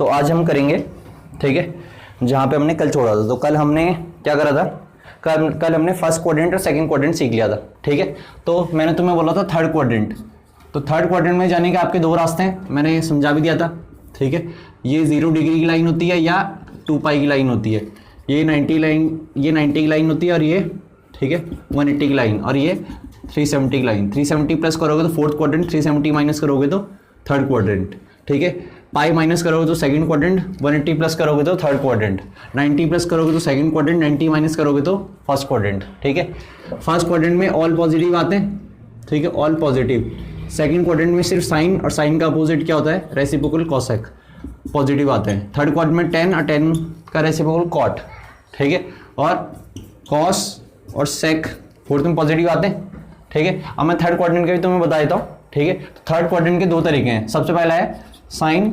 तो आज हम करेंगे, ठीक है, जहाँ पे हमने कल छोड़ा था। तो कल हमने क्या करा था, कल हमने फर्स्ट क्वाड्रेंट और सेकंड क्वाड्रेंट सीख लिया था, ठीक है। तो मैंने तुम्हें बोला था थर्ड क्वाड्रेंट, तो थर्ड क्वाड्रेंट में जाने के आपके दो रास्ते हैं, मैंने समझा भी दिया था, ठीक है। ये 0 डिग्री की लाइन होती है या 2 पाई की लाइन होती है, ये 90 की लाइन होती है, और ये, ठीक है, 180 की लाइन, और ये 370 की लाइन। 370 प्लस करोगे तो फोर्थ क्वाड्रेंट, 370 माइनस करोगे तो थर्ड क्वाड्रेंट, ठीक है। पाई माइनस करोगे तो सेकंड क्वाड्रेंट, 180 प्लस करोगे तो थर्ड क्वाड्रेंट, 90 प्लस करोगे तो सेकंड क्वाड्रेंट, 90 माइनस करोगे तो फर्स्ट क्वाड्रेंट, ठीक है। फर्स्ट क्वाड्रेंट में ऑल पॉजिटिव आते हैं, ठीक है, ऑल पॉजिटिव। सेकंड क्वाड्रेंट में सिर्फ साइन, और साइन का अपोजिट क्या होता है, रेसिप्रोकल कॉसेक, पॉजिटिव आते हैं। थर्ड क्वाड्रेंट में 10 और 10 का रेसिप्रोकल कॉट, ठीक है, और कॉस और सेक फोर्थ में पॉजिटिव आते हैं, ठीक है। अब मैं थर्ड क्वाड्रेंट का भी तुम्हें बता देता हूँ, ठीक है। तो थर्ड क्वाड्रेंट के दो तरीके हैं। सबसे पहला है साइन,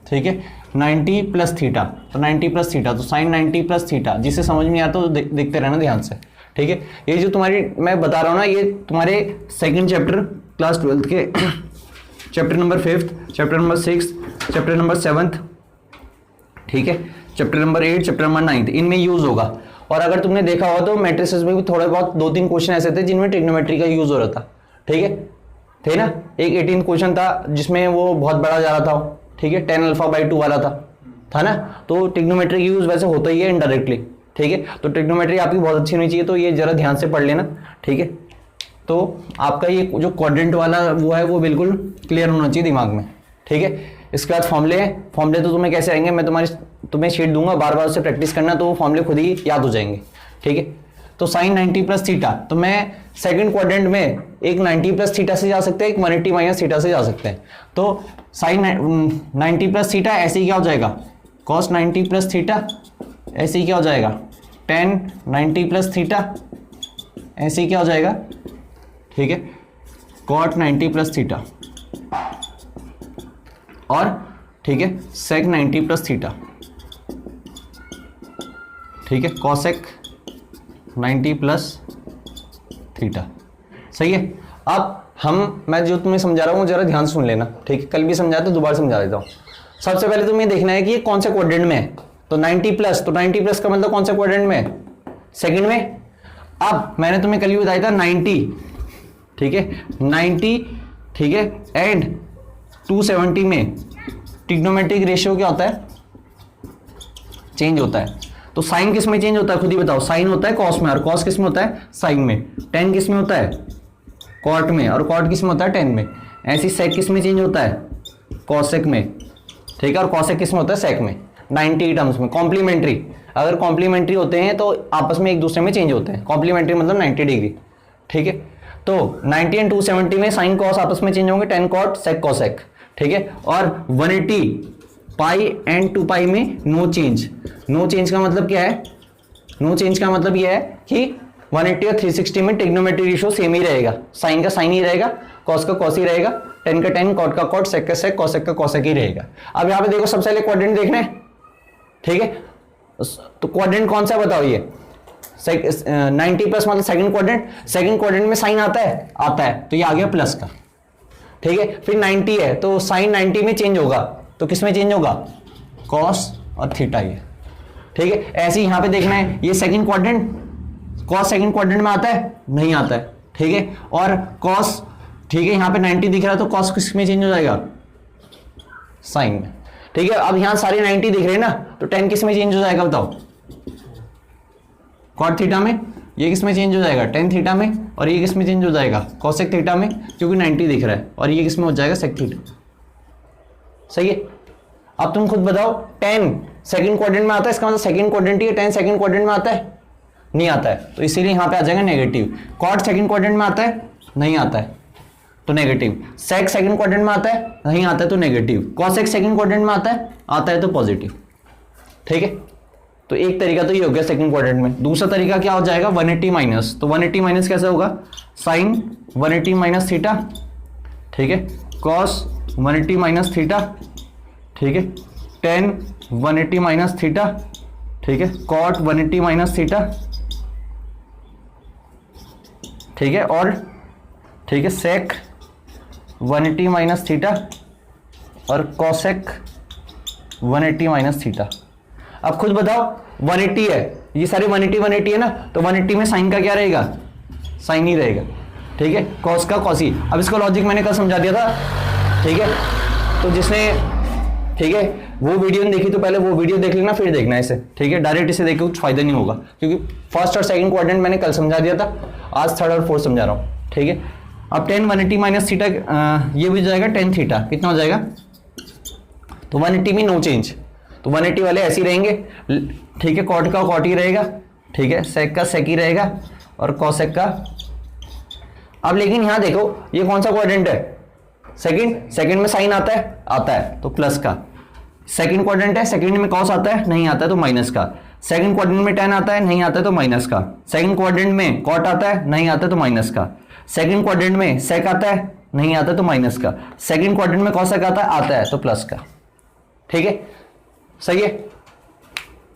ठीक है, 90 प्लस थीटा, तो 90 प्लस थीटा, तो साइन 90 प्लस थीटा। जिसे समझ में आता तो देखते रहना ध्यान से, ठीक है। ये जो तुम्हारी मैं बता रहा हूँ ना, ये तुम्हारे सेकंड चैप्टर क्लास 12th के chapter number 5th, chapter number 6, chapter number 7th, ठीक है, चैप्टर नंबर 8, चैप्टर नंबर 9, इनमें यूज होगा। और अगर तुमने देखा हो तो मैट्रिसेस में भी थोड़े बहुत 2-3 क्वेश्चन ऐसे थे जिनमें ट्रिग्नोमेट्री का यूज हो रहा था, ठीक है, थे ना। एक 18th क्वेश्चन था जिसमें वो बहुत बड़ा जा रहा था, ठीक है, 10 अल्फा बाई 2 वाला था ना। तो ट्रिग्नोमेट्री की यूज वैसे होता ही है इनडायरेक्टली, ठीक है। तो ट्रिग्नोमेट्री आपकी बहुत अच्छी होनी चाहिए, तो ये जरा ध्यान से पढ़ लेना, ठीक है। तो आपका ये जो क्वाड्रेंट वाला वो है वो बिल्कुल क्लियर होना चाहिए दिमाग में, ठीक है। इसके बाद फॉर्मूले तो तुम्हें कैसे आएंगे, मैं तुम्हें शीट दूंगा, बार बार उससे प्रैक्टिस करना, तो वो फॉर्मूले खुद ही याद हो जाएंगे, ठीक है। तो साइन 90 प्लस थीटा, तो मैं सेकंड क्वाड्रेंट में एक 90 प्लस थीटा से जा सकते हैं, एक 180 माइनस थीटा से जा सकते हैं। तो साइन 90 प्लस थीटा ऐसे ही क्या हो जाएगा, कॉस 90 प्लस थीटा, ऐसे ही क्या हो जाएगा, टेन 90 प्लस थीटा, ऐसे ही क्या हो जाएगा, ठीक है, कॉट 90 प्लस थीटा, और ठीक है सेक 90 प्लस थीटा, ठीक है, कॉसेक 90 प्लस थीटा, सही है। अब मैं जो तुम्हें समझा रहा हूँ जरा ध्यान सुन लेना, ठीक है। कल भी समझाया तो दोबारा समझा देता हूँ। सबसे पहले तुम्हें देखना है कि ये कौन से क्वाड्रेंट में है। तो 90 प्लस, तो 90 प्लस का मतलब कौन से क्वाड्रेंट में है, सेकंड में। अब मैंने तुम्हें कल ही बताया था 90, ठीक है, 90, ठीक है, एंड 270 में ट्रिग्नोमेट्रिक रेशियो क्या होता है, चेंज होता है। तो साइन किस में चेंज होता है, खुद ही बताओ। साइन होता है कॉस में, और कॉस किस में होता है, साइन में। टेन किस में होता है, कॉट में, और कॉट किस में होता है, टेन में। ऐसी सेक किस में चेंज होता है, कॉसेक में, ठीक है, और कॉसेक किस में होता है, सेक में। 90 टर्म्स में कॉम्प्लीमेंट्री, अगर कॉम्प्लीमेंट्री होते हैं तो आपस में एक दूसरे में चेंज होते हैं। कॉम्प्लीमेंट्री मतलब 90 डिग्री, ठीक है। तो 90 एंड 270 में साइन कॉस आपस में चेंज होंगे, 10 कॉट सेक कॉसेक, ठीक है। और 180 पाई एंड 2 पाई में नो चेंज। नो चेंज का मतलब क्या है, नो चेंज का मतलब यह है कि 180 और 360 में ट्रिग्नोमेट्रिक रेशियो सेम ही रहेगा, साइन का साइन ही रहेगा, कॉस का कॉस ही रहेगा, 10 का 10, कॉट का कॉट, सेक का सेक, कॉसेक का कॉसेक ही रहेगा। अब यहाँ पे देखो सबसे पहले क्वाड्रेंट देखना है, ठीक है। तो क्वाड्रेंट कौन सा बताओ, ये 90 प्लस मतलब सेकंड क्वाड्रेंट। सेकंड क्वाड्रेंट में साइन आता है, तो ये आ गया प्लस का, ठीक है। फिर 90 है तो साइन 90 में चेंज होगा, तो किस में चेंज होगा, कॉस और थीटा, ये, ठीक है। ऐसे ही यहां पे देखना है, ये second quadrant, cos second quadrant में आता है, नहीं आता है, ठीक है। और कॉस, ठीक है, यहां पे 90 दिख रहा है तो कॉस किस में चेंज हो जाएगा, साइन में, ठीक है। अब यहां सारे 90 दिख रहे हैं ना, तो 10 किस में चेंज हो जाएगा बताओ, कॉट थीटा में। ये किस में चेंज हो जाएगा, टेन थीटा में। और ये किस में चेंज हो जाएगा, कॉसेक थीटा में, क्योंकि 90 दिख रहा है। और ये किस में हो जाएगा, सेक थीटा, सही है। अब तुम खुद बताओ, 10 सेकंड क्वाड्रेंट में आता है, इसका मतलब सेकंड क्वाड्रेंट ही है। 10 सेकंड क्वाड्रेंट में आता है, नहीं आता है, तो इसीलिए यहां पे आ जाएगा नेगेटिव। कॉट सेकंड क्वाड्रेंट में आता है, नहीं आता है, तो नेगेटिव। सेक सेकंड क्वाड्रेंट में आता है, नहीं आता है, तो नेगेटिव। कॉसेक सेकंड क्वाड्रेंट में आता है तो पॉजिटिव, ठीक है। तो एक तरीका तो ये हो गया सेकंड क्वाड्रेंट में। दूसरा तरीका क्या हो जाएगा, 180 माइनस। तो 180 माइनस कैसे होगा, साइन 180 माइनस थीटा, ठीक है, कॉस 180 माइनस थीटा, ठीक है, टेन 180 माइनस थीटा, ठीक है, कॉट 180 माइनस थीटा, ठीक है, और ठीक है सेक 180 माइनस थीटा, और कॉसेक 180 माइनस थीटा। अब खुद बताओ 180 है, ये सारी 180 है ना, तो 180 में साइन का क्या रहेगा, साइन ही रहेगा, ठीक है, कॉस का कॉस ही। अब इसका लॉजिक मैंने कल समझा दिया था, ठीक है, तो जिसने, ठीक है, वो वीडियो नहीं देखी तो पहले वो वीडियो देख लेना, फिर देखना इसे, ठीक है, डायरेक्ट इसे देख के कुछ फायदा नहीं होगा, क्योंकि फर्स्ट और सेकंड क्वाड्रेंट मैंने कल समझा दिया था, आज थर्ड और फोर्थ समझा रहा हूँ, ठीक है। अब 10 180 माइनस थीटा, ये भी हो जाएगा 10 थीटा, कितना हो जाएगा, तो 180 में नो चेंज, तो 180 वाले ऐसे ही रहेंगे, ठीक है, कॉट का कॉट ही रहेगा, ठीक है, सेक का सेक ही रहेगा, और कॉसेक का। अब लेकिन यहां देखो ये कौन सा क्वाड्रेंट है, सेकंड, सेकंड में साइन आता है तो प्लस का। सेकंड क्वाड्रेंट है, सेकंड में कॉस आता है, नहीं आता है तो माइनस का। सेकंड क्वाड्रेंट में टेन आता है, नहीं आता है तो माइनस का। सेकंड क्वाड्रेंट में कॉट आता है, नहीं आता है तो माइनस का। सेकंड क्वाड्रेंट में सेक आता है, नहीं आता है तो माइनस का। सेकंड क्वाड्रेंट में कॉसेक आता है तो प्लस का, ठीक है, सही है।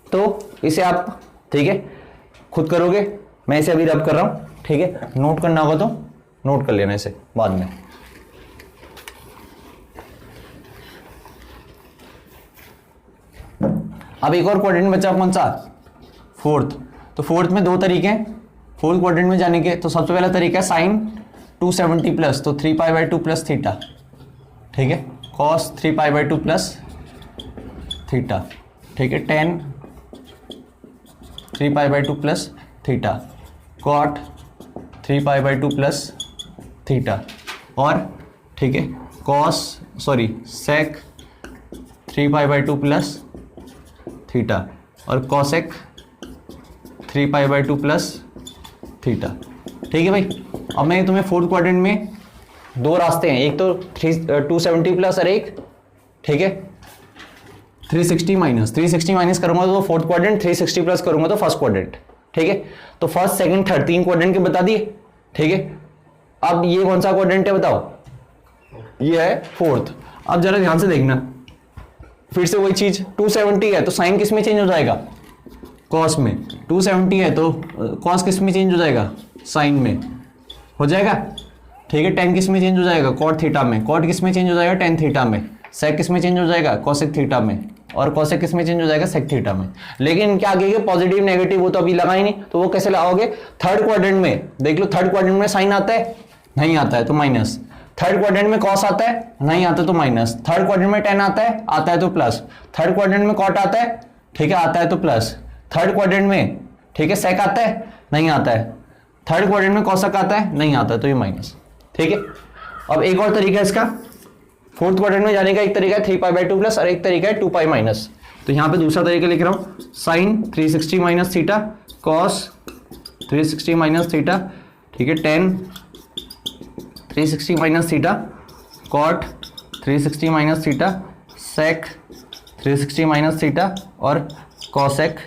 तो इसे आप, ठीक है, खुद करोगे, मैं इसे अभी रब कर रहा हूं, ठीक है, नोट करना होगा तो नोट कर लेना इसे बाद में। अब एक और क्वाड्रेंट बचा, कौन सा, फोर्थ। तो फोर्थ में दो तरीके हैं फोर्थ क्वाड्रेंट में जाने के। तो सबसे पहला तरीका है साइन 270 प्लस, तो 3π/2 प्लस थीटा, ठीक है, कॉस 3π/2 प्लस थीटा, ठीक है, tan 3π/2 plus theta, cot 3π/2 plus theta, और ठीक है, कॉस सेक 3π/2 प्लस थीटा, और कॉसेक 3π/2 प्लस थीटा, ठीक है भाई। अब मैं तुम्हें फोर्थ क्वाड्रेंट में दो रास्ते हैं, एक तो 270 प्लस और एक, ठीक है, 360 माइनस करूंगा तो फोर्थ क्वाड्रेंट, 360 प्लस करूंगा तो फर्स्ट क्वाड्रेंट, ठीक है। तो फर्स्ट सेकंड थर्ड तीन क्वाड्रेंट के बता दिए, ठीक है। अब ये कौन सा क्वाड्रेंट है बताओ, ये है फोर्थ। अब जरा ध्यान से देखना, फिर से वही चीज, 270 है तो साइन किस में चेंज हो जाएगा, कॉस में। 270 है तो कॉस किस में चेंज हो जाएगा, साइन में हो जाएगा, ठीक है। tan किस में चेंज हो जाएगा, कॉट थीटा में। कॉट किस में चेंज हो जाएगा, tan थीटा में। सेक किस में चेंज हो जाएगा, कॉसेक थीटा में। और कॉसेक किस में चेंज हो जाएगा, सेक थीटा में। लेकिन क्या आगे पॉजिटिव नेगेटिव वो तो अभी लगा ही नहीं, तो वो कैसे लगाओगे, थर्ड क्वाड्रेंट में देख लो, थर्ड क्वाड्रेंट में साइन आता है, नहीं आता है तो माइनस। थर्ड क्वाड्रेंट में कॉस आता है, नहीं आता तो माइनस। थर्ड क्वाड्रेंट में tan आता है तो प्लस। थर्ड क्वाड्रेंट में कॉट आता है, ठीक है, आता है तो प्लस। थर्ड क्वाड्रेंट में, ठीक है, सेक आता है, नहीं आता है। थर्ड क्वाड्रेंट में कॉसेक आता है, नहीं आता है तो ये माइनस, ठीक है। अब एक और तरीका है इसका, फोर्थ क्वाड्रेंट में जाने का एक तरीका है 3π/2 प्लस और एक तरीका है 2π माइनस। तो यहां पे दूसरा तरीका लिख रहा हूं, sine 360 minus theta, cos 360 minus theta, ठीक है, tan 360 minus theta, cot 360 minus theta, sec 360 minus theta, और कॉसेक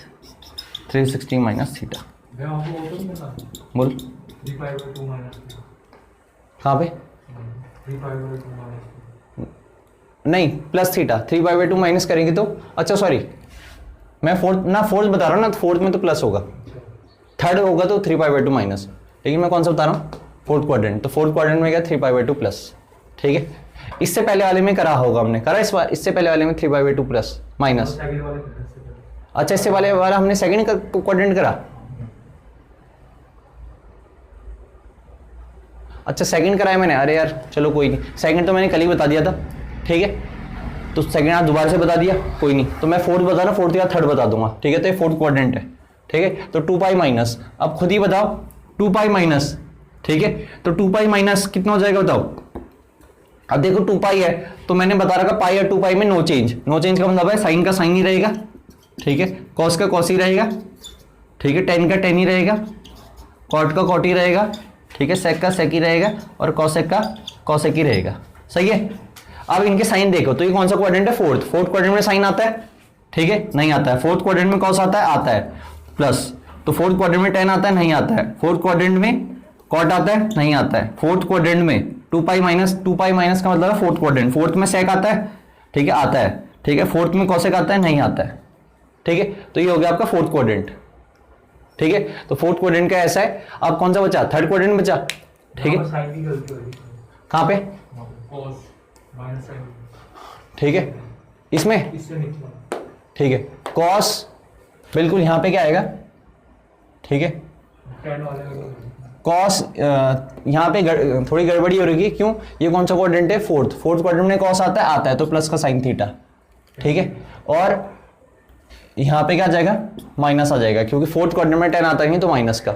360 माइनस थीटा। बोल कहाँ पे, नहीं प्लस थीटा, 3π/2 माइनस करेंगे तो, अच्छा सॉरी मैं फोर्थ बता रहा हूँ ना, तो फोर्थ में तो प्लस होगा, थर्ड होगा तो 3π/2 माइनस, लेकिन मैं कौन सा बता रहा हूँ, फोर्थ क्वाड्रेंट। तो फोर्थ क्वाड्रेंट में क्या 3π/2 प्लस, ठीक है। इससे पहले वाले में करा होगा हमने, करा इस बार, इससे पहले वाले में 3π/2 प्लस माइनस। अच्छा, इससे वाले वाला हमने सेकंड का क्वाड्रेंट करा, अच्छा सेकंड कराया मैंने, अरे यार चलो कोई नहीं, सेकंड तो मैंने कल ही बता दिया था, ठीक है। तो सेकंड आज दोबारा से बता दिया, कोई नहीं, तो मैं फोर्थ बता रहा, फोर्थ या थर्ड बता दूंगा, ठीक है। तो ये फोर्थ क्वाड्रेंट है, ठीक है। तो 2π माइनस, अब खुद ही बताओ 2π माइनस, ठीक है। तो 2π माइनस कितना हो जाएगा बताओ। अब देखो 2π है तो मैंने बता रखा पाई और 2π में नो चेंज। नो चेंज का मतलब है साइन का साइन ही रहेगा, ठीक है, कॉस का कॉस ही रहेगा, ठीक है, tan का tan ही रहेगा, कॉट का कॉट ही रहेगा, ठीक है, सेक का सेक ही रहेगा, और कॉसेक का कॉसेक ही रहेगा, सही है। अब इनके साइन देखो, तो ये कौन सा क्वाड्रेंट है, फोर्थ। फोर्थ क्वाड्रेंट में साइन आता है, ठीक है, नहीं आता है। फोर्थ क्वाड्रेंट में कॉस आता है प्लस। तो फोर्थ क्वाड्रेंट में tan आता है, नहीं आता है। फोर्थ क्वाड्रेंट में कॉट आता है, नहीं आता है। फोर्थ क्वाड्रेंट में 2π माइनस का मतलब है फोर्थ क्वाड्रेंट। फोर्थ में सेक आता है, ठीक है, आता है, ठीक है। फोर्थ में कॉसेक आता है, नहीं आता है, ठीक है। तो ये हो गया आपका फोर्थ क्वाड्रेंट, ठीक है। तो फोर्थ क्वाड्रेंट का ऐसा है। अब कौन सा बचा, थर्ड क्वाड्रेंट बचा, ठीक है। कहाँ पे, ठीक है, इसमें, ठीक है। कॉस बिल्कुल यहाँ पे क्या आएगा, ठीक है। कॉस यहाँ पे थोड़ी गड़बड़ी हो रही है, क्यों, ये कौन सा क्वाड्रेंट है, फोर्थ क्वाड्रेंट में कॉस आता है तो प्लस का साइन थीटा, ठीक है। और यहाँ पे क्या आ जाएगा, माइनस आ जाएगा, क्योंकि फोर्थ क्वाड्रेंट में 10 आता नहीं तो माइनस का,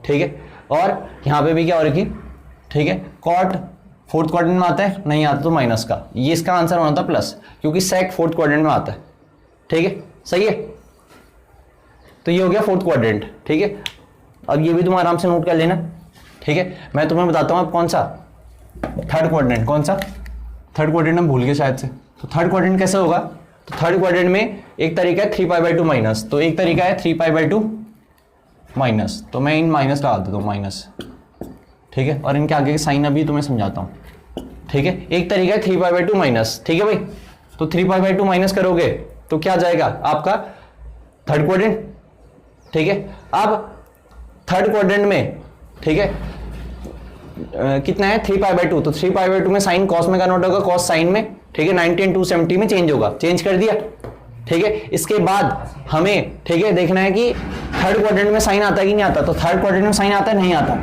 ठीक है। और यहाँ पे भी क्या हो रही, ठीक है, कॉट फोर्थ क्वाड्रेंट में आता है, नहीं आता तो माइनस का, ये इसका आंसर होना था प्लस, क्योंकि सेक फोर्थ क्वाड्रेंट में आता है, ठीक है, सही है। तो ये हो गया फोर्थ क्वाड्रेंट, ठीक है। अब ये भी तुम आराम से नोट कर लेना, ठीक है। मैं तुम्हें बताता हूँ अब कौन सा थर्ड क्वाड्रेंट, कौन सा थर्ड क्वाड्रेंट हम भूल गए शायद से। तो थर्ड क्वाड्रेंट कैसे होगा, तो थर्ड क्वाड्रेंट में एक तरीका है 3π/2 माइनस, तो एक तरीका है 3π/2 माइनस, तो मैं इन माइनस लगा देता हूँ, माइनस, ठीक है। और इनके आगे के साइन अभी तुम्हें समझाता हूँ, ठीक है। एक तरीका है 3π/2 माइनस, ठीक है भाई। तो 3π/2 माइनस करोगे तो क्या जाएगा आपका थर्ड क्वाड्रेंट, ठीक है। अब थर्ड क्वाड्रेंट में, ठीक है, कितना है 3π/2, तो 3π/2 में साइन कॉस में कन्वर्ट होगा, कॉस साइन में, ठीक है। 90 and 270 में चेंज होगा, चेंज कर दिया, ठीक है। इसके बाद हमें, ठीक है, देखना है कि थर्ड क्वाड्रेंट में साइन आता है कि नहीं आता। तो थर्ड क्वाड्रेंट में साइन आता है, नहीं आता।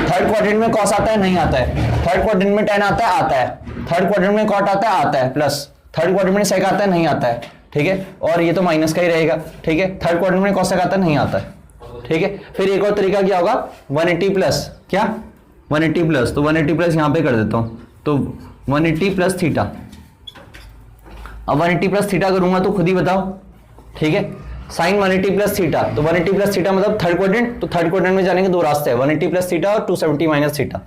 थर्ड क्वाड्रेंट में कॉस आता है, नहीं आता है। थर्ड क्वाड्रेंट में 10 आता है, आता है। थर्ड क्वाड्रेंट में कॉट आता है, आता है, प्लस थर्ड क्वाड्रेंट में सेक आता है, नहीं आता है, ठीक है। और ये तो माइनस का ही रहेगा, ठीक है। थर्ड क्वाड्रेंट में कॉसेक आता है, नहीं आता है, ठीक है। फिर एक और तरीका क्या होगा, 180 प्लस, क्या 180 प्लस, तो 180 प्लस यहां पे कर देता हूं, तो 180 प्लस थीटा। अब 180 प्लस थीटा करूंगा तो खुद ही बताओ, ठीक है। साइन 180 प्लस थीटा, तो 180 प्लस थीटा मतलब थर्ड क्वाड्रेंट, तो थर्ड क्वाड्रेंट में जाने के दो रास्ते हैं, 180 प्लस थीटा और 270 माइनस थीटा।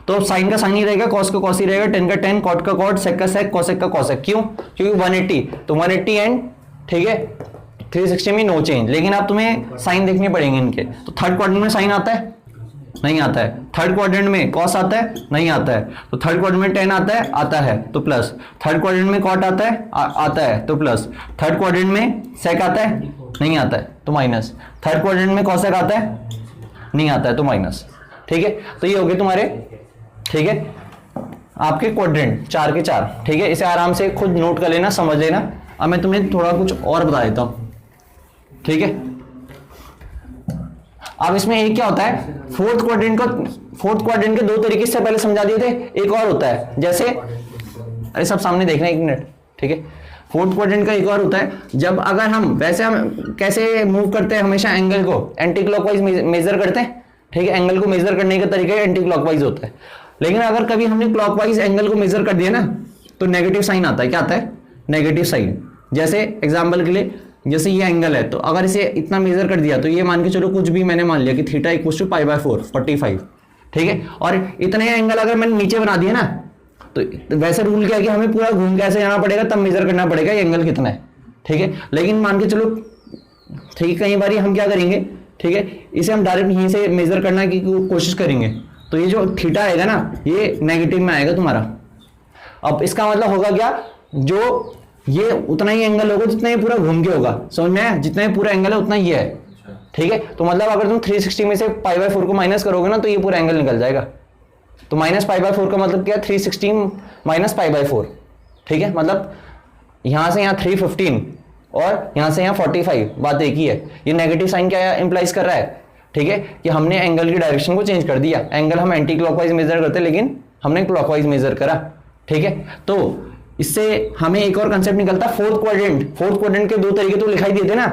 तो साइन का साइन ही रहेगा, कॉस का कॉस ही रहेगा, टेन का टेन, कॉट का कॉट, सेक का सेक, कॉसेक का कॉसेक। क्यों, क्योंकि 180, तो 180 एंड, ठीक है, 360 में नो चेंज। लेकिन अब तुम्हें साइन देखने पड़ेंगे इनके। तो थर्ड क्वाड्रेंट में साइन आता है, नहीं आता है। थर्ड क्वाड्रेंट में कॉस आता है, नहीं आता है। तो थर्ड क्वाड्रेंट में 10 आता है, आता है तो प्लस। थर्ड क्वाड्रेंट में कॉट आता है, आता है तो प्लस। थर्ड क्वाड्रेंट में सेक आता है, नहीं आता है तो माइनस। थर्ड क्वाड्रेंट में कॉसेक आता है, नहीं आता है तो माइनस, ठीक है। तो ये हो गए तुम्हारे, ठीक है, आपके क्वाड्रेंट 4 के 4, ठीक है। इसे आराम से खुद नोट कर लेना, समझ लेना। अब मैं तुम्हें थोड़ा कुछ और बता देता हूं, ठीक है। अब इसमें एक क्या होता है, फोर्थ क्वाड्रेंट के दो तरीके से पहले समझा दिए थे। एक और होता है, जैसे, अरे सब सामने देखना एक मिनट, ठीक है। फोर्थ क्वाड्रेंट का एक और होता है, जब अगर हम वैसे हम कैसे मूव करते हैं, हमेशा एंगल को एंटी क्लॉकवाइज मेजर करते हैं, ठीक है। एंगल को मेजर करने का तरीका एंटी क्लॉकवाइज होता है। लेकिन अगर कभी हमने क्लॉकवाइज एंगल को मेजर कर दिया ना, तो नेगेटिव साइन आता है। क्या आता है, नेगेटिव साइन। जैसे एग्जाम्पल के लिए, जैसे ये एंगल है, तो अगर इसे इतना मेजर कर दिया, तो ये मान के चलो कुछ भी मैंने मान लिया कि थीटा इक्वल टू π/4 45, ठीक है। और इतने एंगल अगर मैंने नीचे बना दिया ना, तो वैसे रूल क्या है कि हमें पूरा घूम के ऐसे जाना पड़ेगा, तब मेजर करना पड़ेगा ये एंगल कितना है, ठीक है। लेकिन मान के चलो, ठीक है, कई बार हम क्या करेंगे, ठीक है, इसे हम डायरेक्ट यहीं से मेजर करने की कोशिश करेंगे, तो ये जो थीटा आएगा ना, ये नेगेटिव में आएगा तुम्हारा। अब इसका मतलब होगा क्या, जो ये उतना ही एंगल होगा जितना ये पूरा घूम के होगा, समझ में आया, जितना ये पूरा एंगल है उतना ये है, ठीक है। तो मतलब अगर तुम 360 में से π/4 को माइनस करोगे ना, तो ये पूरा एंगल निकल जाएगा। तो माइनस π/4 का मतलब क्या, 360 माइनस π/4, ठीक है। मतलब यहां से यहां 315 और यहां से यहां 45, बात एक ही है। ये नेगेटिव साइन क्या इंप्लाइज कर रहा है, ठीक है, कि हमने एंगल की डायरेक्शन को चेंज कर दिया। एंगल हम एंटी क्लॉकवाइज मेजर करते, लेकिन हमने क्लॉकवाइज मेजर करा, ठीक है। तो इससे हमें एक और कंसेप्ट निकलता है, फोर्थ क्वाड्रेंट के दो तरीके तो लिखाई दिए थे ना,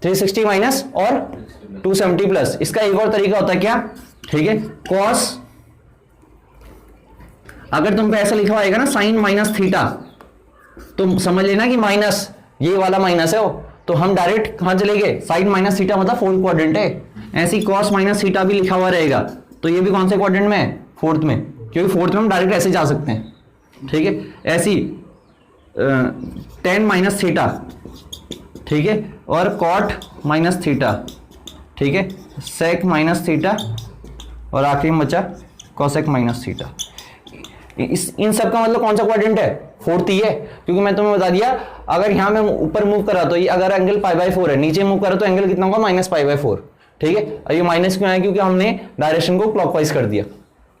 360 माइनस और 270 प्लस। इसका एक और तरीका होता है क्या, ठीक है, कॉस, अगर तुमको ऐसा लिखा होगा ना साइन माइनस थीटा, तो समझ लेना कि माइनस, ये वाला माइनस है वो, तो हम डायरेक्ट कहां चले गए, साइन माइनस थीटा मतलब फोर्थ क्वाड्रेंट है। ऐसी कॉस माइनस थीटा भी लिखा हुआ रहेगा, तो ये भी कौन से क्वाड्रेंट में है, फोर्थ में, क्योंकि फोर्थ में हम डायरेक्ट ऐसे जा सकते हैं, ठीक है। ऐसी 10 माइनस थीटा, ठीक है, और कॉट माइनस थीटा, ठीक है, सेक माइनस थीटा, और आखिरी में बचा कॉसेक माइनस थीटा। इन सब का मतलब कौन सा क्वाड्रेंट है, फोर्थ ही है, क्योंकि मैं तुम्हें बता दिया, अगर यहां मैं ऊपर मूव करा तो ये अगर एंगल π/4 है, नीचे मूव करा तो एंगल कितना होगा, माइनस π/4, ठीक है। और ये माइनस क्यों है, क्योंकि हमने डायरेक्शन को क्लॉकवाइज कर दिया,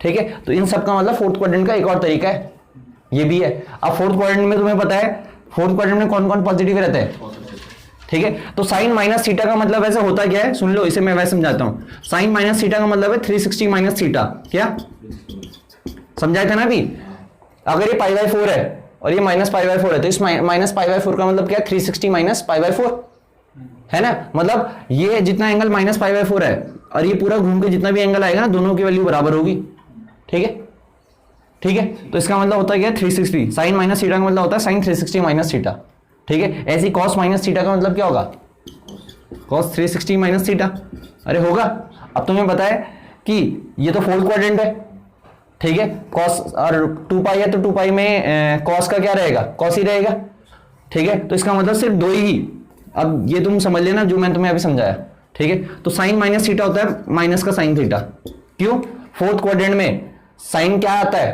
ठीक है। तो इन सब का मतलब फोर्थ क्वाड्रेंट का एक और तरीका है, ये भी है। अब फोर्थ क्वाड्रेंट में तुम्हें पता है, फोर्थ क्वाड्रेंट में कौन कौन पॉजिटिव रहता है, ठीक है। तो साइन माइनस थीटा का मतलब ऐसे होता क्या है, सुन लो, इसे मैं वैसे समझाता हूं। साइन माइनस थीटा का मतलब है 360 माइनस थीटा, क्या समझाया था ना अभी। अगर ये पाई बाय 4 है और ये माइनस पाई बाय 4 है, तो इस माइनस पाई बाय 4 का मतलब क्या, 360 माइनस पाई बाय 4 है ना। मतलब ये जितना एंगल माइनस पाई बाय 4 है और ये पूरा घूम के जितना भी एंगल आएगा ना, दोनों की वैल्यू बराबर होगी, ठीक है, ठीक है। तो इसका मतलब होता है क्या, 360। साइन माइनस थीटा का मतलब होता है साइन 360 माइनस थीटा, ठीक है। ऐसी कॉस माइनस थीटा का मतलब क्या होगा, कॉस 360 माइनस थीटा। अरे होगा। अब तुम्हें पता है कि ये तो फोर्थ क्वाड्रेंट है, ठीक है। कॉस और 2 पाई है तो 2 पाई में कॉस का क्या रहेगा, कॉस ही रहेगा, ठीक है। तो इसका मतलब सिर्फ दो ही। अब ये तुम समझ लेना जो मैंने तुम्हें अभी समझाया, ठीक है। तो साइन माइनस थीटा होता है माइनस का साइन थीटा, क्यों, फोर्थ क्वाड्रेंट में साइन क्या आता है,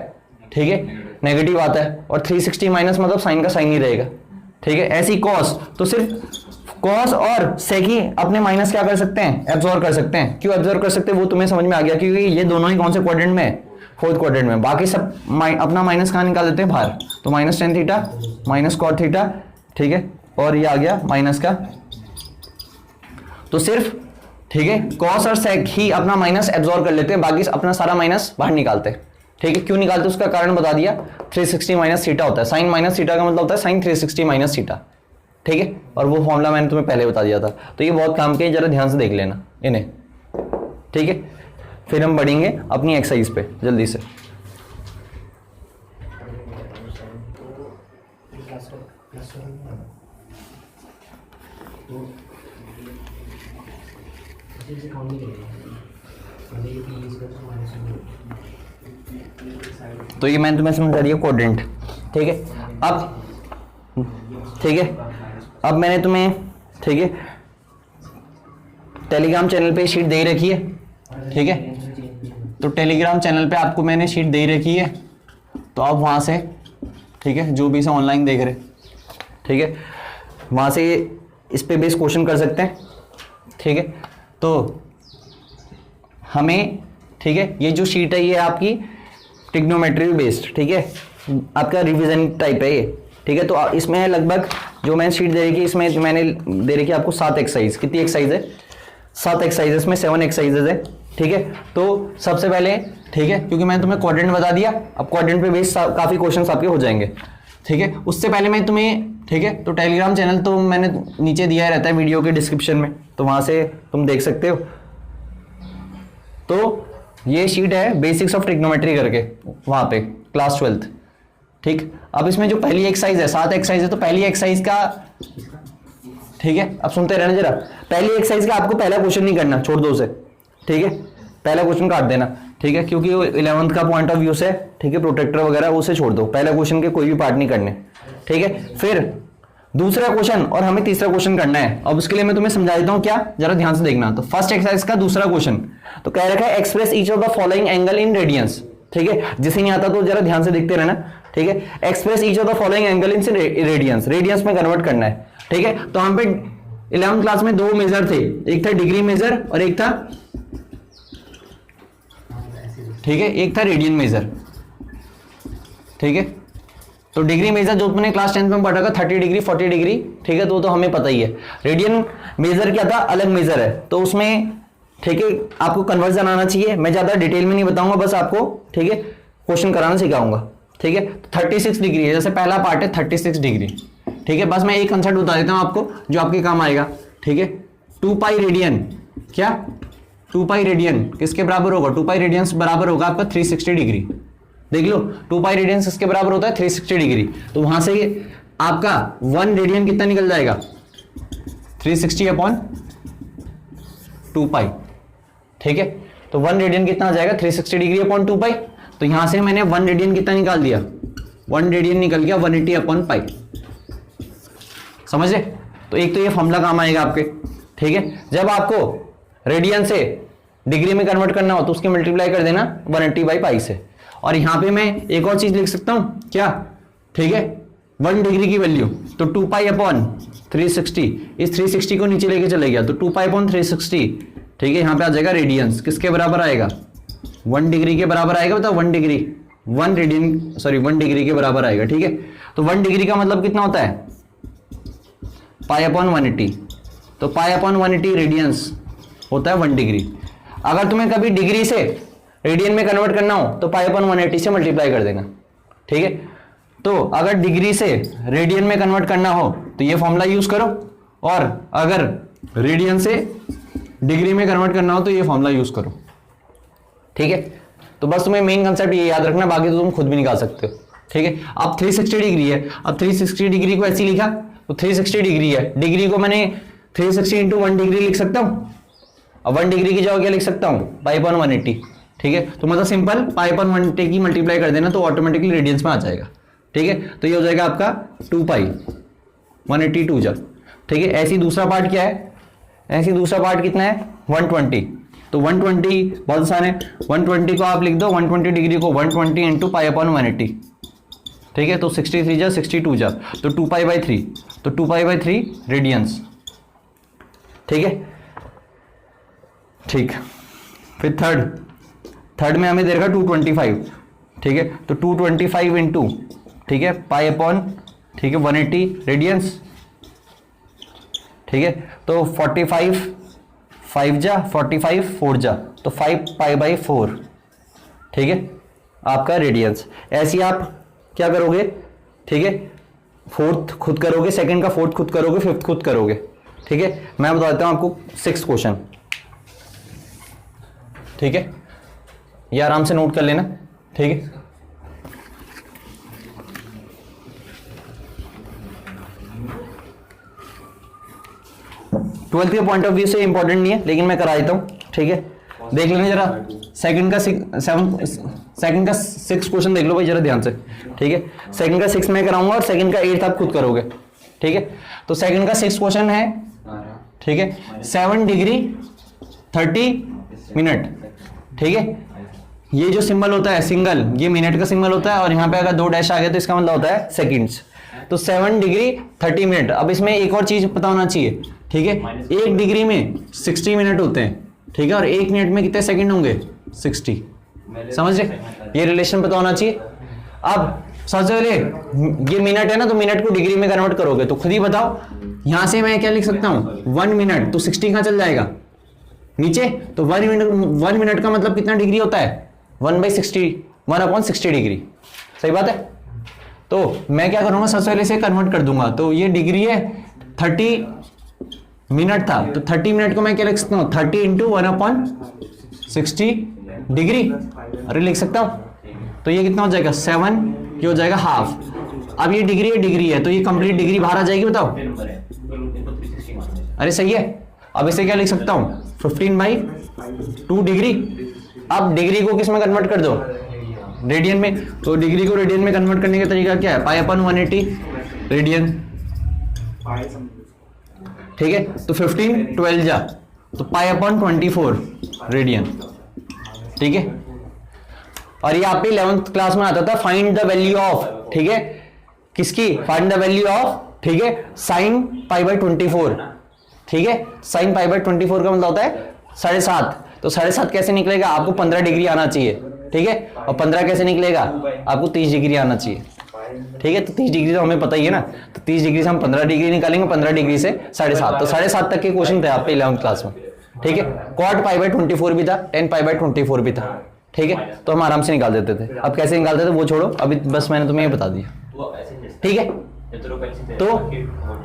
ठीक है, नेगेटिव आता है, और 360 माइनस मतलब साइन का साइन ही रहेगा, ठीक है। ऐसी कॉस, तो सिर्फ कॉस और सेक ही अपने माइनस क्या कर सकते हैं, एब्जॉर्ब कर सकते हैं। क्यों एब्जॉर्ब कर सकते हैं वो तुम्हें समझ में आ गया, क्योंकि ये दोनों ही कौन से क्वाड्रेंट में है, फोर्थ क्वाड्रेंट में। बाकी सब अपना माइनस कहां निकाल देते हैं, बाहर। तो minus ten theta minus cot theta, ठीक है, और ये आ गया माइनस का। तो सिर्फ, ठीक है, कॉस और सेक ही अपना माइनस एब्जॉर्ब कर लेते हैं, बाकी अपना सारा माइनस बाहर निकालते हैं, ठीक है। क्यों निकालते उसका कारण बता दिया, 360 माइनस थीटा होता है। साइन माइनस थीटा का मतलब होता है साइन 360 माइनस थीटा, ठीक है। और वो फॉर्मूला मैंने तुम्हें पहले बता दिया था। तो ये बहुत काम के, जरा ध्यान से देख लेना इन्हें, ठीक है। फिर हम बढ़ेंगे अपनी एक्सरसाइज पे जल्दी से। तो ये मैंने तुम्हें समझा दिया क्वाड्रेंट, ठीक है। अब, ठीक है, अब मैंने तुम्हें, ठीक है, टेलीग्राम चैनल पे शीट दे रखी है, ठीक है। तो टेलीग्राम चैनल पे आपको मैंने शीट दे रखी है, तो आप वहां से, ठीक है, जो भी इसे ऑनलाइन देख रहे, ठीक है, वहां से इस पे बेस क्वेश्चन कर सकते हैं, ठीक है। तो हमें, ठीक है, ये जो शीट है ये आपकी ट्रिग्नोमेट्री बेस्ड, ठीक है, आपका रिवीजन टाइप है ये, ठीक है। तो इसमें है लगभग, जो मैंने शीट दे रखी है इसमें मैंने दे रखी है आपको 7 एक्सरसाइज। कितनी एक्सरसाइज है, 7 एक्सरसाइज, इसमें 7 एक्सरसाइजेज है, ठीक है। तो सबसे पहले, ठीक है, क्योंकि मैंने तुम्हें क्वाड्रेंट बता दिया, अब क्वाड्रेंट पे बेस्ड काफी क्वेश्चंस आपके हो जाएंगे, ठीक है। उससे पहले मैं तुम्हें, ठीक है, तो टेलीग्राम चैनल तो मैंने नीचे दिया रहता है वीडियो के डिस्क्रिप्शन में, तो वहां से तुम देख सकते हो। तो ये शीट है बेसिक्स ऑफ ट्रिग्नोमेट्री करके, वहां पे क्लास 12th, ठीक। अब इसमें जो पहली एक्सरसाइज है, 7 एक्सरसाइज है, तो पहली एक्सरसाइज का, ठीक है, अब सुनते रहना जरा। पहली एक्सरसाइज का आपको पहला क्वेश्चन नहीं करना, छोड़ दो उसे, ठीक है, पहला क्वेश्चन काट देना, ठीक है, क्योंकि वो 11th का पॉइंट ऑफ व्यू से, ठीक है, प्रोटेक्टर वगैरह उसे छोड़ दो, पहला क्वेश्चन के कोई भी पार्ट नहीं करने, ठीक है। फिर दूसरा क्वेश्चन और हमें तीसरा क्वेश्चन करना है। अब उसके लिए मैं तुम्हें समझा देता हूं, क्या, जरा ध्यान से देखना। तो फर्स्ट एक्सरसाइज का दूसरा क्वेश्चन तो कह रखा है express each of the following angle in radiance, ठीक है। जिसे नहीं आता तो जरा ध्यान से देखते रहना, ठीक है। Express each of the following angle in radians, radians में कन्वर्ट करना है, ठीक है। तो हम पे 11th क्लास में 2 मेजर थे, एक था डिग्री मेजर और एक था, ठीक है, एक था रेडियन मेजर, ठीक है। तो डिग्री मेजर जो तुमने क्लास 10th में पढ़ा था 30 डिग्री 40 डिग्री, ठीक है, तो हमें पता ही है। रेडियन मेजर क्या था, अलग मेजर है, तो उसमें, ठीक है, आपको कन्वर्जन आना चाहिए। मैं ज्यादा डिटेल में नहीं बताऊंगा, बस आपको, ठीक है, क्वेश्चन कराना सिखाऊंगा, ठीक है। 36 डिग्री है, जैसे पहला पार्ट है 36 डिग्री, ठीक है। बस मैं एक कंसेप्ट बता देता हूं आपको जो आपके काम आएगा, ठीक है। 2 पाई रेडियन, क्या 2 पाई रेडियन किसके बराबर होगा, 2 पाई रेडियन बराबर होगा आपका 360 डिग्री। देख लो 2 पाई रेडियन किसके बराबर होता है, 360 डिग्री। तो वहां से आपका 1 रेडियन कितना निकल जाएगा, 360 अपॉन 2 पाई, ठीक है। तो 1 रेडियन कितना आ जाएगा, 360 डिग्री अपॉन 2 पाई। तो यहां से मैंने 1 रेडियन कितना निकाल दिया, 1 रेडियन निकल गया 180 अपॉन पाई, समझ रहे। तो एक तो ये फॉर्मूला काम आएगा आपके, ठीक है। जब आपको रेडियन से डिग्री में कन्वर्ट करना हो तो उसके मल्टीप्लाई कर देना 180 बाई पाई से। और यहां पे मैं एक और चीज लिख सकता हूं, क्या, ठीक है, 1 डिग्री की वैल्यू तो 2 पाई अपॉन 360, इस 360 को नीचे लेके चले गया तो 2 पाई अपॉन 360, ठीक है। यहां पे आ जाएगा रेडियंस, किसके बराबर आएगा, 1 डिग्री के बराबर आएगा, बताओ 1 डिग्री, 1 रेडियन, सॉरी 1 डिग्री के बराबर आएगा। ठीक है, तो 1 डिग्री का मतलब कितना होता है, पाई अपॉन 180। तो पाई अपॉन 180 रेडियंस होता है 1 डिग्री। अगर तुम्हें कभी डिग्री से रेडियन में कन्वर्ट करना हो तो पाई अपॉन 180 से मल्टीप्लाई कर देना। ठीक है, तो अगर डिग्री से रेडियन में कन्वर्ट करना हो तो ये फॉर्मूला यूज करो, और अगर रेडियन से डिग्री में कन्वर्ट करना हो तो ये फॉर्मूला यूज करो। ठीक है, तो बस तुम्हें मेन कंसेप्ट ये याद रखना, बाकी तो तुम खुद भी निकाल सकते हो। ठीक है, अब 360 डिग्री है, अब 360 डिग्री को ऐसे लिखा तो 360 डिग्री है, डिग्री को मैंने 360 इंटू 1 डिग्री लिख सकता हूं। अब 1 डिग्री की जगह क्या लिख सकता हूं, पाई अपॉन 180। ठीक है, तो मतलब सिंपल पाई अपॉन 180 की मल्टीप्लाई कर देना तो ऑटोमेटिकली रेडियंस में आ जाएगा। ठीक है, तो ये हो जाएगा आपका 2 पाई 180 2 जा। ठीक है, ऐसी दूसरा पार्ट क्या है, ऐसी दूसरा पार्ट कितना है 120। तो 120 बहुत आसान है, 120 को आप लिख दो 120 डिग्री को 120 इंटू पाई अपॉन 180। ठीक है, तो 63 जा 62 जा, तो 2 पाई बाई 3, तो 2 पाई बाई 3 रेडियंस। ठीक है, ठीक, फिर थर्ड में हमें दे रखा 225। ठीक है, तो 225 इंटू, ठीक है, पाई अपॉन, ठीक है 180 रेडियंस। ठीक है, तो 45 5 जा 45 4 जा, तो 5 पाई बाई 4। ठीक है, आपका रेडियंस। ऐसे ही आप क्या करोगे, ठीक है, फोर्थ खुद करोगे, सेकंड का फोर्थ खुद करोगे, फिफ्थ खुद करोगे। ठीक है, मैं बता देता हूं आपको 6 क्वेश्चन। ठीक है, ये आराम से नोट कर लेना। ठीक है, ट्वेल्थ के पॉइंट ऑफ व्यू से इंपॉर्टेंट नहीं है, लेकिन मैं करा देता हूं। ठीक है, देख लेना जरा, सेकंड का 6 क्वेश्चन देख लो भाई जरा ध्यान से। ठीक है, सेकंड का 6 मैं कराऊंगा और सेकंड का 8 आप खुद करोगे। ठीक है, तो सेकंड का 6 क्वेश्चन है, ठीक है, 7 डिग्री 30 मिनट। ठीक है, ये जो सिंबल होता है सिंगल, ये मिनट का सिंबल होता है, और यहां पे अगर 2 डैश आ गए तो इसका मतलब होता है सेकंड्स। तो 7 डिग्री 30 मिनट। अब इसमें एक और चीज पता होना चाहिए। ठीक है, 1 डिग्री में 60 मिनट होते हैं। ठीक है, और 1 मिनट में कितने सेकंड होंगे 60। समझ रहे, ये रिलेशन पता होना चाहिए। अब सबसे पहले ये मिनट है ना, तो मिनट को डिग्री में कन्वर्ट करोगे तो खुद ही बताओ, यहां से मैं क्या लिख सकता हूं 1 मिनट, तो 60 कहां चल जाएगा नीचे, तो 1 मिनट का मतलब कितना डिग्री होता है 1/60, 1/60 डिग्री। सही बात है। तो मैं क्या करूंगा, सबसे पहले से कन्वर्ट कर दूंगा, तो ये डिग्री है 30 मिनट था, तो 30 मिनट को मैं क्या लिख सकता हूं 30 इंटू 1/60 डिग्री। अरे लिख सकता हूं, तो ये कितना हो जाएगा 7, ये हो जाएगा हाफ। अब ये डिग्री है तो ये कंप्लीट डिग्री बाहर आ जाएगी, बताओ। अरे सही है। अब इसे क्या लिख सकता हूं 15/2 डिग्री। अब डिग्री को किस में कन्वर्ट कर दो, रेडियन में, तो डिग्री को रेडियन में कन्वर्ट करने का तरीका क्या है, पाई अपन 180 रेडियन। ठीक है, तो 15 12 जा, तो पाई अपन 24 रेडियन। ठीक है, और ये आप 11th क्लास में आता था, फाइंड द वैल्यू ऑफ, ठीक है, किसकी, फाइंड द वैल्यू ऑफ, ठीक है, साइन पाई बाई 24। ठीक है, साइन पाई बाई 24 का मतलब होता है 7.5। तो 7.5 कैसे निकलेगा, आपको 15 डिग्री आना चाहिए। ठीक है, और 15 कैसे निकलेगा, आपको 30 डिग्री आना चाहिए। ठीक है, तो 30 डिग्री तो हमें पता ही है ना, तो 30 डिग्री से हम 15 डिग्री निकालेंगे, 15 डिग्री से 7.5, तो 7.5 तक के क्वेश्चन थे आपके 11th क्लास में। ठीक है, क्वाड पाई बाई 24 भी था, 10 पाई बाई 24 भी था। ठीक है, तो हम आराम से निकाल देते थे। अब कैसे निकालते थे वो छोड़ो, अभी बस मैंने तुम्हें ये बता दिया। ठीक है, तो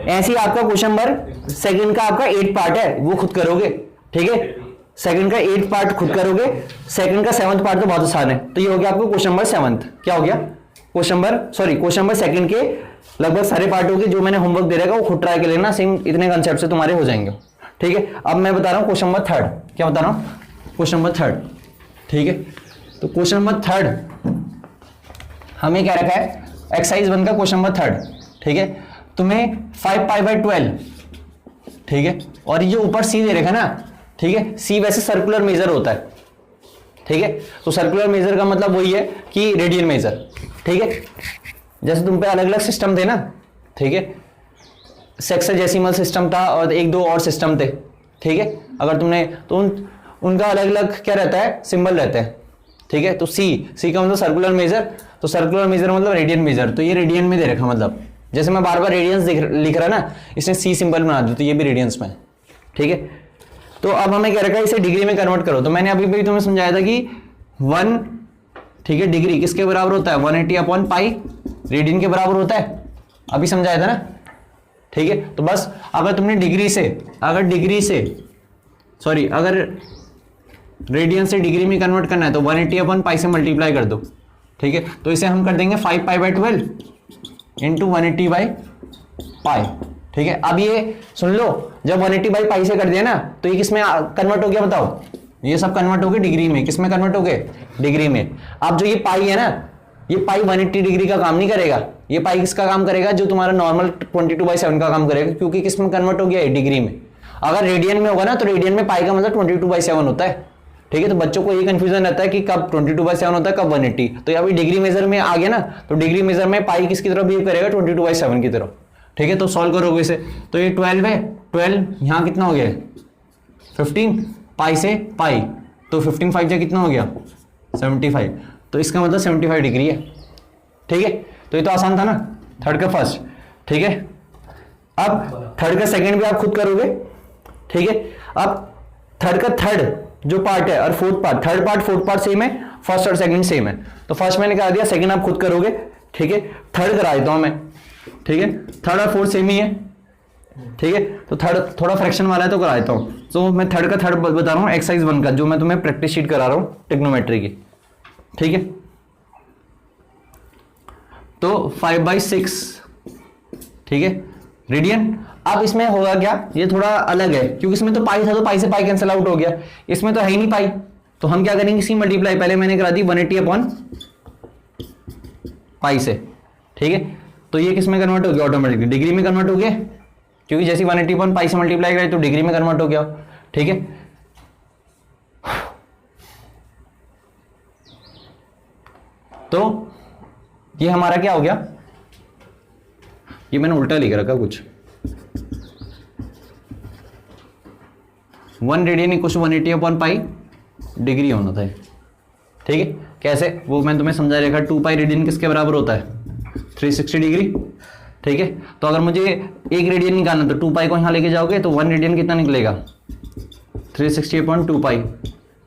ऐसे ही आपका क्वेश्चन नंबर सेकंड का आपका 8 पार्ट है, वो खुद करोगे। ठीक है, सेकंड का 8 पार्ट खुद करोगे, सेकंड का 7th पार्ट तो बहुत आसान है। तो ये हो गया आपको क्वेश्चन नंबर 7। क्या हो गया, क्वेश्चन नंबर सेकंड के लगभग सारे पार्टों के जो मैंने होमवर्क दे रखा वो खुद ट्राई कर लेना, सेम इतने कंसेप्ट से तुम्हारे हो जाएंगे। ठीक है, अब मैं बता रहा हूं क्वेश्चन नंबर 3। क्या बता रहा हूं, क्वेश्चन नंबर 3। ठीक है, तो क्वेश्चन नंबर 3 हमें क्या रखा है, एक्सरसाइज 1 का क्वेश्चन नंबर 3। ठीक है, तुम्हें 5 पाई बाई 12, ठीक है, और ये जो ऊपर सी दे रखा है ना, ठीक है, सी वैसे सर्कुलर मेजर होता है। ठीक है, तो सर्कुलर मेजर का मतलब वही है कि रेडियन मेजर। ठीक है, जैसे तुम पे अलग अलग सिस्टम थे ना, ठीक है, सेक्साडेसिमल सिस्टम था और 1-2 और सिस्टम थे। ठीक है, अगर तुमने तो उनका अलग अलग क्या रहता है, सिंबल रहते हैं। ठीक है। तो सी का मतलब सर्कुलर मेजर, तो सर्कुलर मेजर मतलब रेडियन मेजर, तो ये रेडियन में दे रखा, मतलब जैसे मैं बार बार रेडियंस लिख रहा ना, इसने सी सिंबल बना दिया, तो ये भी रेडियंस में है, ठीक है। तो अब हमें क्या रखा है, इसे डिग्री में कन्वर्ट करो। तो मैंने अभी भी तुम्हें समझाया था कि 1, ठीक है, डिग्री किसके बराबर होता है, 180 अपॉन पाई रेडियन के बराबर होता है, अभी समझाया था ना, ठीक है। तो बस अगर तुमने अगर रेडियन से डिग्री में कन्वर्ट करना है तो 180 अपॉन पाई से मल्टीप्लाई कर दो, ठीक है। तो इसे हम कर देंगे 5 pi by 12 into 180 by pi, ठीक है। अब ये सुन लो, जब 180 बाई पाई से कर दिया ना, तो ये किसमें कन्वर्ट हो गया बताओ, ये सब कन्वर्ट हो गए डिग्री में, किसमें कन्वर्ट हो गए, डिग्री में। अब जो ये पाई है ना, ये पाई 180 डिग्री का काम नहीं करेगा, ये पाई किसका काम करेगा, जो तुम्हारा नॉर्मल 22/7 का काम करेगा, क्योंकि किसमें कन्वर्ट हो गया है, डिग्री में। अगर रेडियन में होगा ना, तो रेडियन में पाई का मतलब 22/7 होता है, ठीक है। तो बच्चों को ये कंफ्यूजन रहता है कि कब 22/7 होता है, कब 180। तो यहाँ भी डिग्री मेजर में आ गया ना, तो डिग्री मेजर में पाई किसकी तरह बिहेव करेगा, 22/7 की तरह, ठीक है। तो सॉल्व करोगे इसे, तो ये 12 है, 12 यहाँ कितना हो गया 15 पाई से पाई, तो 15 5 से कितना हो गया 75, तो इसका मतलब 75 डिग्री है, ठीक है। तो ये तो आसान था ना, थर्ड का फर्स्ट, ठीक है। अब थर्ड का सेकंड भी आप खुद करोगे, ठीक है। अब थर्ड का थर्ड जो पार्ट है और fourth part, third part fourth part same है, फर्स्ट और सेकंड सेम है, तो फर्स्ट मैंने करा दिया, सेकंड आप खुद करोगे, ठीक है। थर्ड करा देता हूं मैं, ठीक है, थर्ड और फोर्थ सेम ही है, ठीक है। तो थर्ड थोड़ा फ्रैक्शन वाला है तो करा देता हूं। तो मैं थर्ड का थर्ड बता रहा हूं, एक्सरसाइज 1 का, जो मैं तुम्हें प्रैक्टिस शीट करा रहा हूं ट्रिग्नोमेट्री की, ठीक है। तो 5/6, ठीक है, रेडियन। अब इसमें होगा क्या, ये थोड़ा अलग है, क्योंकि इसमें तो पाई था, तो पाई से पाई कैंसिल आउट हो गया, इसमें तो है ही नहीं पाई, तो हम क्या करेंगे, सी मल्टीप्लाई, पहले मैंने करा दी 180 अपॉन पाई से, ठीक है। तो ये किस में कन्वर्ट हो गया, ऑटोमेटिकली डिग्री में कन्वर्ट हो गया, क्योंकि जैसे 180 अपॉन पाई से मल्टीप्लाई करें तो डिग्री में कन्वर्ट हो गया, ठीक है। तो ये हमारा क्या हो गया, ये मैंने उल्टा लिख रखा कुछ, 1 radian equal to 180 upon pi degree होना था, ठीक है। कैसे, वो मैं तुम्हें समझा रखा, 2 पाई रेडियन किसके बराबर होता है, 360 डिग्री, ठीक है। तो अगर मुझे 1 रेडियन निकालना, तो 2 पाई को यहां लेके जाओगे तो 1 रेडियन कितना निकलेगा, 360 अपॉन 2 पाई,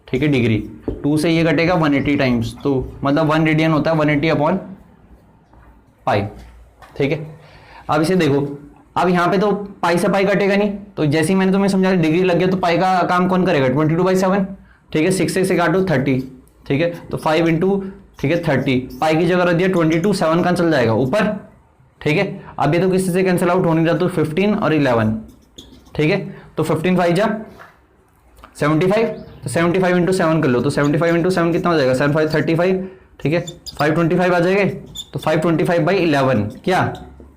ठीक है, डिग्री। 2 से ये कटेगा 180 टाइम्स, तो मतलब 1 रेडियन होता है 180 अपॉन पाई, ठीक है। अब इसे देखो, अब यहाँ पे तो पाई से पाई कटेगा नहीं, तो जैसे ही मैंने तुम्हें समझा डिग्री लग गया, तो पाई का काम कौन करेगा, 22/7, ठीक है। 6 से काटो 30, ठीक है, तो 5 इंटू, ठीक है, 30, पाई की जगह रख दिया 22, 7 का चल जाएगा ऊपर, ठीक है। अब ये तो किसी से कैंसिल आउट हो नहीं रहा, तो 15 और 11, ठीक है। तो 15 5 जा 75, तो 75 इंटू 7 कर लो, तो 75 इंटू 7 कितना हो जाएगा, 7 5 35, ठीक है, 525 आ जाएगा, तो 525/11 क्या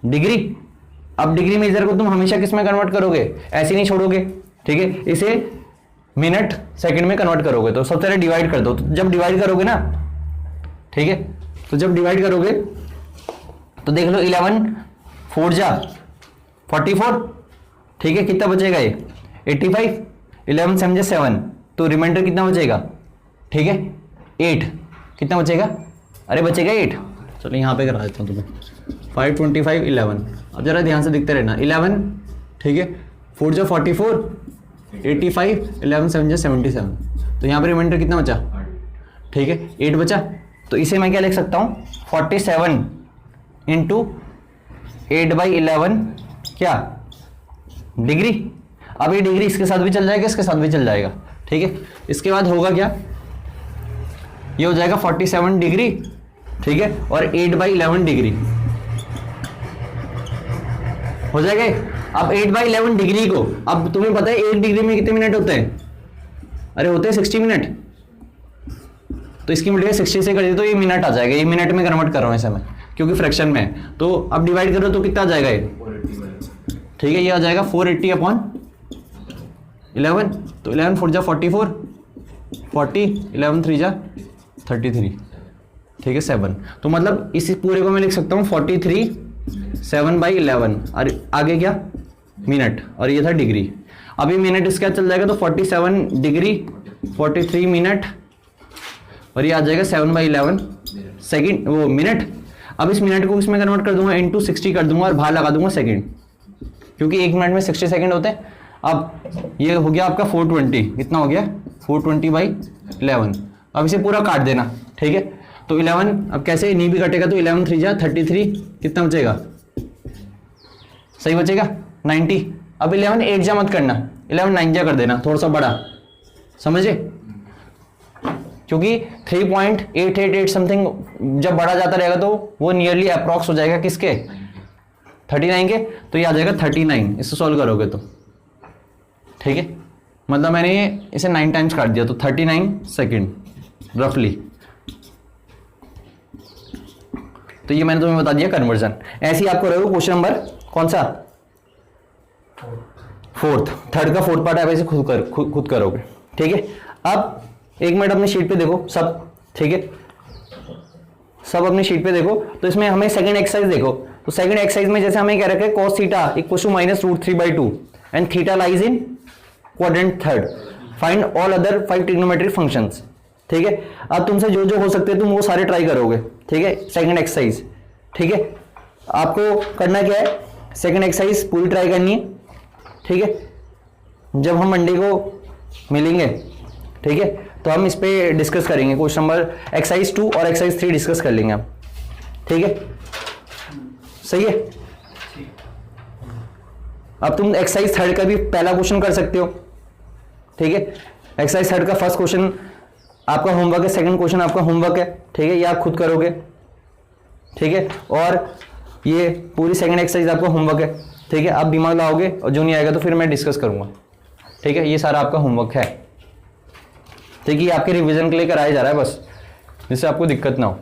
डिग्री। अब डिग्री मेजर को तुम हमेशा किस में कन्वर्ट करोगे, ऐसे नहीं छोड़ोगे, ठीक है, इसे मिनट सेकंड में कन्वर्ट करोगे, तो सबसे पहले डिवाइड कर दो। तो जब डिवाइड करोगे ना, ठीक है, तो जब डिवाइड करोगे तो देख लो, 11 4 जा 44, ठीक है, कितना बचेगा ये 85, 11 7 जा 7, तो रिमाइंडर कितना बचेगा, ठीक है 8, कितना बचेगा, अरे बचेगा 8, चलो यहाँ पे करा देता हूँ तुम्हें, 525 11। अब जरा ध्यान से दिखते रहना, 11, ठीक है, 4 जा 44, 85, 11 7 जा 77, तो यहाँ पे रिमाइंडर कितना बचा, ठीक है 8 बचा। तो इसे मैं क्या लिख सकता हूँ, 47 इंटू 8/11 क्या डिग्री। अब ये डिग्री इसके साथ भी चल जाएगा, इसके साथ भी चल जाएगा, ठीक है। इसके बाद होगा क्या, ये हो जाएगा 47 डिग्री, ठीक है, और 8/11 डिग्री हो जाएगा। अब 8/11 डिग्री को, अब तुम्हें पता है 1 डिग्री में कितने मिनट होते हैं, अरे होते हैं 60 मिनट, तो इसकी मल्टीप्लाई 60 से कर दी तो ये मिनट आ जाएगा, ये मिनट में कन्वर्ट कर रहा हूं इसे मैं, क्योंकि फ्रैक्शन में है। तो अब डिवाइड करो तो कितना आ जाएगा ये, ठीक है, ये आ जाएगा 480 अपॉन 11, तो 11 4 जा 44, 40, 11 3 जा 33, ठीक है 7। तो मतलब इस पूरे को मैं लिख सकता हूँ 43 7/11, और आगे क्या मिनट, और ये था डिग्री। अभी मिनट इसका चल जाएगा, तो 47 डिग्री 43 मिनट और ये आ जाएगा 7/11 सेकेंड, वो मिनट। अब इस मिनट को इसमें कन्वर्ट कर दूंगा, इंटू 60 कर दूंगा और बाहर लगा दूंगा सेकेंड, क्योंकि 1 मिनट में 60 सेकेंड होते हैं। अब ये हो गया आपका 420, कितना हो गया 420/11। अब इसे पूरा काट देना, ठीक है। तो 11, अब कैसे नी भी कटेगा तो 11 3 जा 33, कितना बचेगा, सही बचेगा 90। अब 11 8 जा मत करना, 11 9 जा कर देना, थोड़ा सा बड़ा, समझे, क्योंकि 3.888 समथिंग जब बड़ा जाता रहेगा तो वो नियरली अप्रॉक्स हो जाएगा किसके, 39 के। तो ये आ जाएगा 39, इससे सॉल्व करोगे तो, ठीक है। मतलब मैंने इसे 9 टाइम्स काट दिया तो 39 सेकेंड रफली। तो ये मैंने तुम्हें बता दिया कन्वर्जन। ऐसे ही आपको रहेगा क्वेश्चन नंबर कौन सा, फोर्थ, थर्ड का फोर्थ पार्ट आप ऐसे खुद करोगे, ठीक है। अब 1 मिनट अपनी शीट पे देखो सब, ठीक है, सब अपनी शीट पे देखो। तो इसमें हमें सेकंड एक्सरसाइज देखो। तो सेकंड एक्सरसाइज में जैसे हमें कह रखा है cos theta equal to -√3/2 and theta lies in quadrant third, find all other 5 trigonometric functions, ठीक है। अब तुमसे जो जो हो सकते हैं तुम वो सारे ट्राई करोगे, ठीक है, सेकंड एक्सरसाइज, ठीक है। आपको करना क्या है, सेकंड एक्सरसाइज पूरी ट्राई करनी है, ठीक है। जब हम मंडे को मिलेंगे, ठीक है, तो हम इस पे डिस्कस करेंगे क्वेश्चन नंबर एक्सरसाइज 2 और एक्सरसाइज 3 डिस्कस कर लेंगे हम, ठीक है, सही है। अब तुम एक्सरसाइज 3 का भी पहला क्वेश्चन कर सकते हो, ठीक है। एक्सरसाइज 3 का फर्स्ट क्वेश्चन आपका होमवर्क है, सेकंड क्वेश्चन आपका होमवर्क है, ठीक है, ये आप खुद करोगे, ठीक है। और ये पूरी सेकंड एक्सरसाइज आपका होमवर्क है, ठीक है। आप दिमाग लाओगे और जो नहीं आएगा तो फिर मैं डिस्कस करूंगा, ठीक है। ये सारा आपका होमवर्क है, ठीक है, ये आपके रिवीजन के लिए कराया जा रहा है बस, जिससे आपको दिक्कत ना हो।